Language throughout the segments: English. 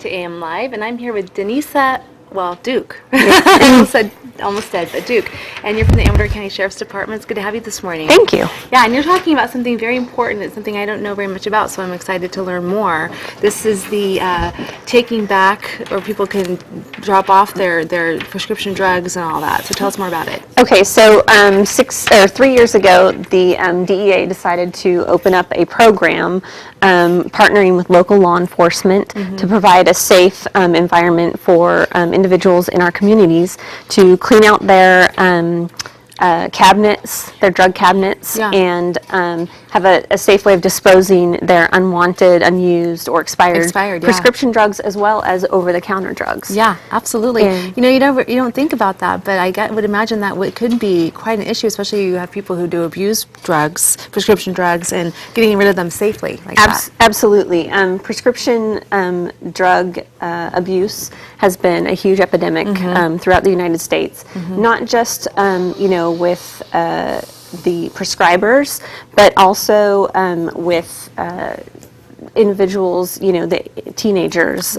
to AM Live, and I'm here with Danica, Duke. I almost said, but Duke. And you're from the Amador County Sheriff's Department. It's good to have you this morning. Thank you. Yeah, and you're talking about something very important. It's something I don't know very much about, so I'm excited to learn more. This is the taking back, or people can drop off their prescription drugs and all that. So tell us more about it. Okay, so 3 years ago, the DEA decided to open up a program partnering with local law enforcement to provide a safe environment for individuals in our communities to clean out their cabinets, their drug cabinets, and have a safe way of disposing their unwanted, unused, or expired prescription drugs, as well as over-the-counter drugs. Yeah, absolutely. And, you don't think about that, but I would imagine that could be quite an issue, especially you have people who do abuse drugs, prescription drugs, and getting rid of them safely like that. Absolutely. Prescription drug abuse has been a huge epidemic throughout the United States, not just with the prescribers, but also with individuals, the teenagers,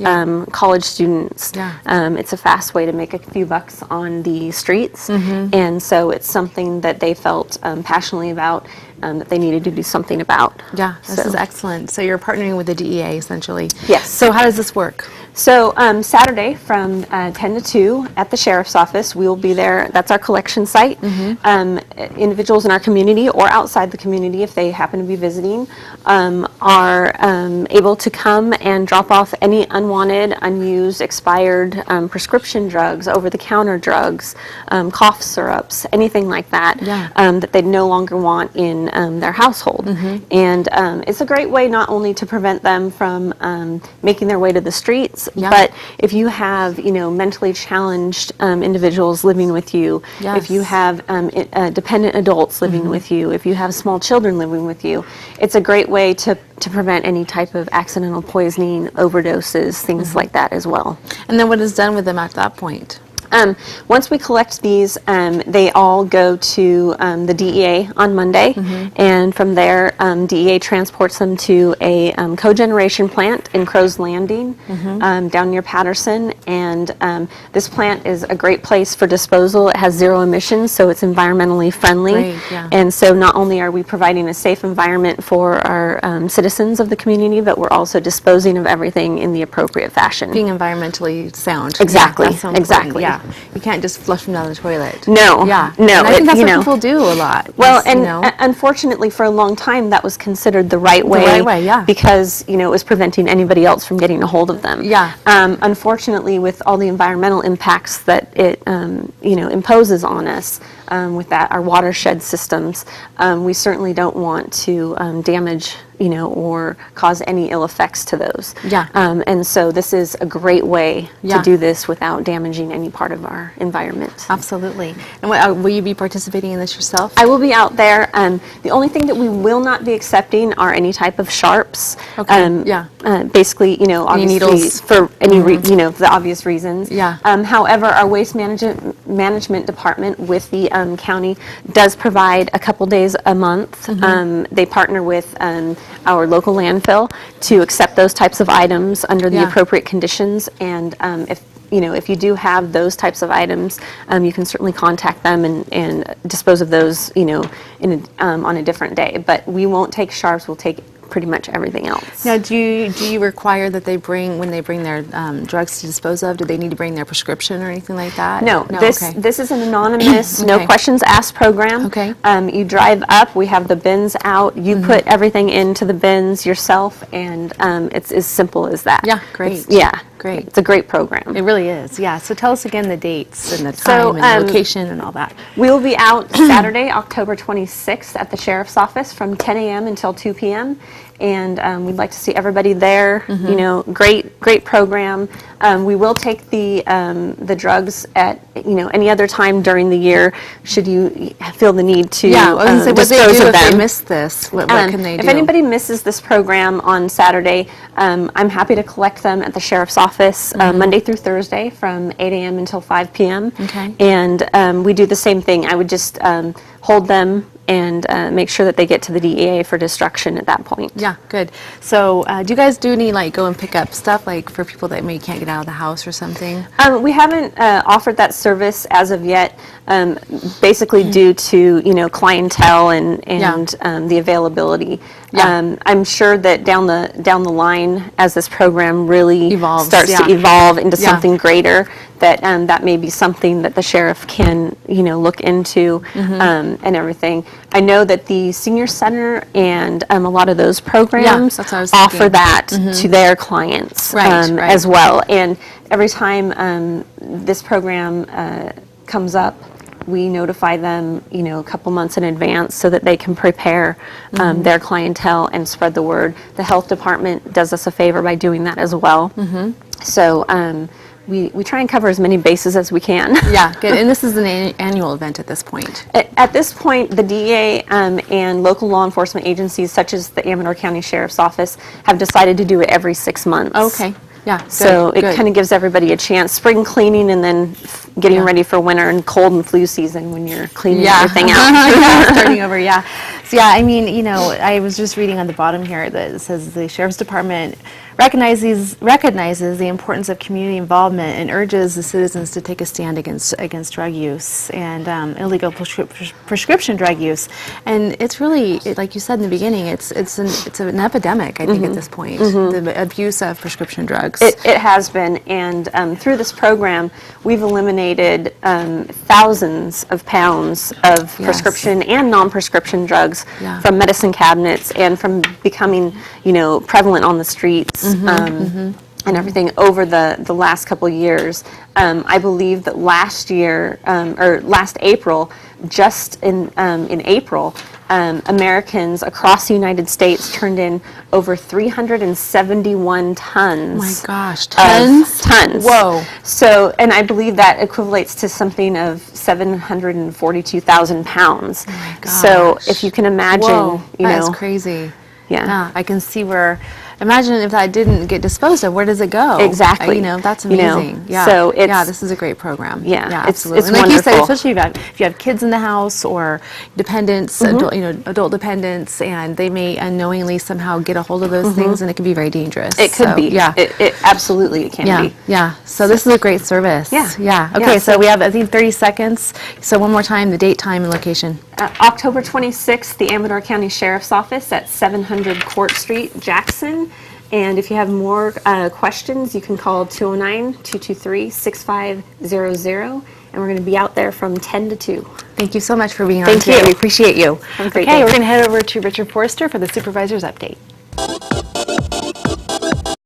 college students. It's a fast way to make a few bucks on the streets, and so it's something that they felt passionately about, that they needed to do something about. Yeah, this is excellent. So you're partnering with the DEA, essentially. Yes. So how does this work? So Saturday from 10 to 2 at the Sheriff's Office, we will be there. That's our collection site. Individuals in our community or outside the community, if they happen to be visiting, are able to come and drop off any unwanted, unused, expired prescription drugs, over-the-counter drugs, cough syrups, anything like that, that they no longer want in their household. And it's a great way not only to prevent them from making their way to the streets, but if you have, mentally challenged individuals living with you, if you have dependent adults living with you, if you have small children living with you, it's a great way to prevent any type of accidental poisoning, overdoses, things like that as well. And then what is done with them at that point? Once we collect these, they all go to the DEA on Monday, and from there, DEA transports them to a cogeneration plant in Crow's Landing, down near Patterson, and this plant is a great place for disposal. It has 0 emissions, so it's environmentally friendly, and so not only are we providing a safe environment for our citizens of the community, but we're also disposing of everything in the appropriate fashion. Being environmentally sound. Exactly, that's so exactly. Yeah. You can't just flush them down the toilet. No. Yeah. No. And I think that's what people do a lot. Well, unfortunately, for a long time, that was considered the right way. The right way, because it was preventing anybody else from getting a hold of them. Unfortunately, with all the environmental impacts that it imposes on us, with that, our watershed systems, we certainly don't want to damage or cause any ill effects to those. And so this is a great way to do this without damaging any part of our environment. Absolutely. And will you be participating in this yourself? I will be out there. The only thing that we will not be accepting are any type of sharps. Basically, obviously needles for any the obvious reasons. However, our waste management department with the county does provide a couple days a month. They partner with our local landfill to accept those types of items under the appropriate conditions, and if you do have those types of items, you can certainly contact them and dispose of those on a different day. But we won't take sharps. We'll take pretty much everything else. Now, do you require that when they bring their drugs to dispose of, do they need to bring their prescription or anything like that? No. This is an anonymous, no questions asked program. You drive up, we have the bins out, you put everything into the bins yourself, and it's as simple as that. Great. Great. It's a great program. It really is, So tell us again the dates and the time and the location and all that. We will be out Saturday, October 26th at the Sheriff's Office from 10 a.m. until 2 p.m. And we'd like to see everybody there. Great program. We will take the drugs at any other time during the year. Should you feel the need to dispose of them? If they miss this, what can they do? If anybody misses this program on Saturday, I'm happy to collect them at the Sheriff's Office Monday through Thursday from 8 a.m. until 5 p.m. And we do the same thing. I would just hold them and make sure that they get to the DEA for destruction at that point. Yeah, good. So do you guys do any like go and pick up stuff like for people that maybe can't get out of the house or something? We haven't offered that service as of yet, basically due to clientele and the availability. Yeah. I'm sure that down the line, as this program really starts to yeah. evolve into Yeah. something greater, that may be something that the sheriff can look into and everything. I know that the senior center and a lot of those programs that's what I was offer thinking. that to their clients Right. as well. And every time this program comes up, we notify them, a couple months in advance so that they can prepare their clientele and spread the word. The health department does us a favor by doing that as well. So we try and cover as many bases as we can. Yeah, good. And this is an annual event at this point. At this point, the DEA and local law enforcement agencies, such as the Amador County Sheriff's Office, have decided to do it every 6 months. Okay. Yeah. Good, So it good. kind of gives everybody a chance. Spring cleaning and then getting ready for winter and cold and flu season when you're cleaning everything out. Yeah, starting over, yeah. So yeah, I mean, I was just reading on the bottom here that it says the Sheriff's Department recognizes the importance of community involvement and urges the citizens to take a stand against drug use and illegal prescription drug use. And it's really, like you said in the beginning, it's an epidemic, I think, at this point, the abuse of prescription drugs. It has been, and through this program, we've eliminated thousands of pounds of prescription and non-prescription drugs from medicine cabinets and from becoming, prevalent on the streets and everything over the last couple years. I believe that last year, or last April, just in April, Americans across the United States turned in over 371 tons. Oh my gosh, tons? Tons. Whoa. So, and I believe that equivalates to something of 742,000 pounds. Oh my gosh. So if you can imagine, Whoa, that's crazy. Yeah. I can see where. Imagine if that didn't get disposed of, where does it go? Exactly. That's amazing. Yeah. So this is a great program. Yeah, Yeah, it's absolutely. And like wonderful. you said, especially if you have kids in the house or dependents, adult dependents, and they may unknowingly somehow get a hold of those things, and it can be very dangerous. It could So, be. Yeah. It absolutely can be. Yeah. So this is a great service. Yeah. Yeah. Okay. Yeah, So we have, I think, 30 seconds. So one more time, the date, time, and location. October 26th, the Amador County Sheriff's Office at 700 Court Street, Jackson. And if you have more questions, you can call 209-223-6500. And we're going to be out there from 10 to 2. Thank you so much for being on Thank today. you. We appreciate you. Have a great Okay, day. we're going to head over to Richard Forrester for the supervisor's update.